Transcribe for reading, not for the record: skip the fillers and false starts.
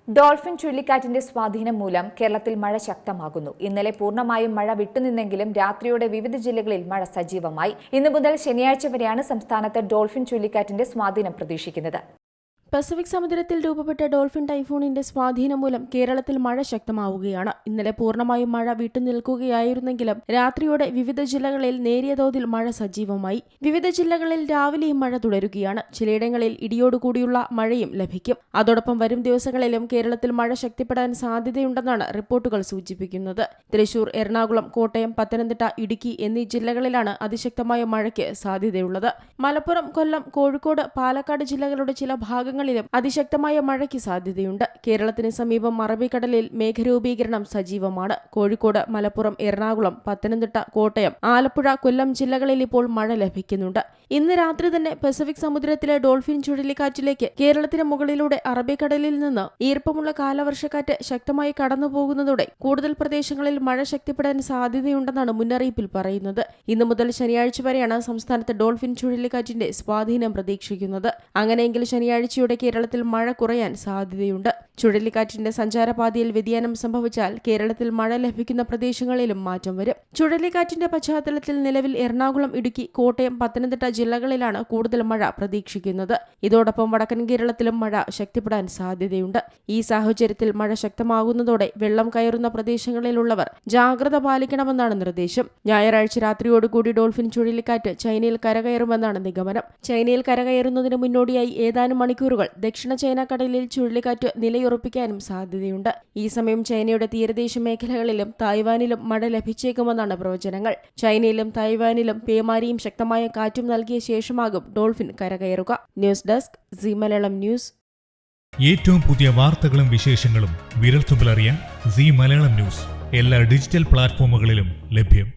Dolphin ചുഴലിക്കാറ്റിന്റെ സ്വാധീനം മൂലം കേരളത്തിൽ മഴ ശക്തമാകുന്നു. ഇന്നലെ പൂർണ്ണമായും മഴ വിട്ടുനിന്നെങ്കിലും രാത്രിയോടെ വിവിധ ജില്ലകളിൽ മഴ സജീവമായി. ഇന്നു മുതൽ ശനിയാഴ്ച വരെയാണ് സംസ്ഥാനത്ത് ഡോൾഫിൻ ചുഴലിക്കാറ്റിന്റെ സ്വാധീനം പ്രതീക്ഷിക്കുന്നത്. പസഫിക് സമുദ്രത്തിൽ രൂപപ്പെട്ട ഡോൾഫിൻ ടൈഫൂണിന്റെ സ്വാധീനം മൂലം കേരളത്തിൽ മഴ ശക്തമാവുകയാണ്. ഇന്നലെ പൂർണ്ണമായും മഴ വിട്ടുനിൽക്കുകയായിരുന്നെങ്കിലും രാത്രിയോടെ വിവിധ ജില്ലകളിൽ നേരിയ തോതിൽ മഴ സജീവമായി. വിവിധ ജില്ലകളിൽ രാവിലെയും മഴ തുടരുകയാണ്. ചിലയിടങ്ങളിൽ ഇടിയോടുകൂടിയുള്ള മഴയും ലഭിക്കും. അതോടൊപ്പം വരും ദിവസങ്ങളിലും കേരളത്തിൽ മഴ ശക്തിപ്പെടാൻ സാധ്യതയുണ്ടെന്നാണ് റിപ്പോർട്ടുകൾ സൂചിപ്പിക്കുന്നത്. തൃശൂർ, എറണാകുളം, കോട്ടയം, പത്തനംതിട്ട, ഇടുക്കി എന്നീ ജില്ലകളിലാണ് അതിശക്തമായ മഴയ്ക്ക് സാധ്യതയുള്ളത്. മലപ്പുറം, കൊല്ലം, കോഴിക്കോട്, പാലക്കാട് ജില്ലകളുടെ ചില ഭാഗങ്ങളിലും അതിശക്തമായ മഴയ്ക്ക് സാധ്യതയുണ്ട്. കേരളത്തിന് സമീപം അറബിക്കടലിൽ മേഘരൂപീകരണം സജീവമാണ്. കോഴിക്കോട്, മലപ്പുറം, എറണാകുളം, പത്തനംതിട്ട, കോട്ടയം, ആലപ്പുഴ, കൊല്ലം ജില്ലകളിൽ ഇപ്പോൾ മഴ ലഭിക്കുന്നുണ്ട്. ഇന്ന് രാത്രി തന്നെ പസഫിക് സമുദ്രത്തിലെ ഡോൾഫിൻ ചുഴലിക്കാറ്റിലേക്ക് കേരളത്തിന് മുകളിലൂടെ അറബിക്കടലിൽ നിന്ന് ഈർപ്പമുള്ള കാലവർഷക്കാറ്റ് ശക്തമായി കടന്നുപോകുന്നതോടെ കൂടുതൽ പ്രദേശങ്ങളിൽ മഴ ശക്തിപ്പെടാൻ സാധ്യതയുണ്ടെന്നാണ് മുന്നറിയിപ്പിൽ പറയുന്നത്. ഇന്നു മുതൽ ശനിയാഴ്ച വരെയാണ് സംസ്ഥാനത്ത് ഡോൾഫിൻ ചുഴലിക്കാറ്റിന്റെ സ്വാധീനം പ്രതീക്ഷിക്കുന്നത്. അങ്ങനെയെങ്കിൽ ശനിയാഴ്ചയോടെ കേരളത്തിൽ മഴ കുറയാൻ സാധ്യതയുണ്ട്. ചുഴലിക്കാറ്റിന്റെ സഞ്ചാരപാതയിൽ വ്യതിയാനം സംഭവിച്ചാൽ കേരളത്തിൽ മഴ ലഭിക്കുന്ന പ്രദേശങ്ങളിലും മാറ്റം വരും. ചുഴലിക്കാറ്റിന്റെ പശ്ചാത്തലത്തിൽ നിലവിൽ എറണാകുളം, ഇടുക്കി, കോട്ടയം, പത്തനംതിട്ട ജില്ലകളിലാണ് കൂടുതൽ മഴ പ്രതീക്ഷിക്കുന്നത്. ഇതോടൊപ്പം വടക്കൻ കേരളത്തിലും മഴ ശക്തിപ്പെടാൻ സാധ്യതയുണ്ട്. ഈ സാഹചര്യത്തിൽ മഴ ശക്തമാകുന്നതോടെ വെള്ളം കയറുന്ന പ്രദേശങ്ങളിലുള്ളവർ ജാഗ്രത പാലിക്കണമെന്നാണ് നിർദ്ദേശം. ഞായറാഴ്ച രാത്രിയോടുകൂടി ഡോൾഫിൻ ചുഴലിക്കാറ്റ് ചൈനയിൽ കരകയറുമെന്നാണ് നിഗമനം. ചൈനയിൽ കരകയറുന്നതിന് മുന്നോടിയായി ഏതാനും മണിക്കൂറുകൾ ദക്ഷിണ ചൈന കടലിൽ ചുഴലിക്കാറ്റ് നിലയുറപ്പിക്കാനും സാധ്യതയുണ്ട്. ഈ സമയം ചൈനയുടെ തീരദേശ മേഖലകളിലും തായ്വാനിലും മഴ ലഭിച്ചേക്കുമെന്നാണ് പ്രവചനങ്ങൾ. ചൈനയിലും തായ്വാനിലും പേമാരിയും ശക്തമായ കാറ്റും നൽകിയ ശേഷമാകും ഡോൾഫിൻ കരകയറുക. News desk Zee Malayalam news. ഏറ്റവും പുതിയ വാർത്തകളും വിശേഷങ്ങളും വിരൽത്തുമ്പിലറിയാൻ സീ മലയാളം ന്യൂസ് എല്ലാ ഡിജിറ്റൽ പ്ലാറ്റ്ഫോമുകളിലും ലഭ്യം.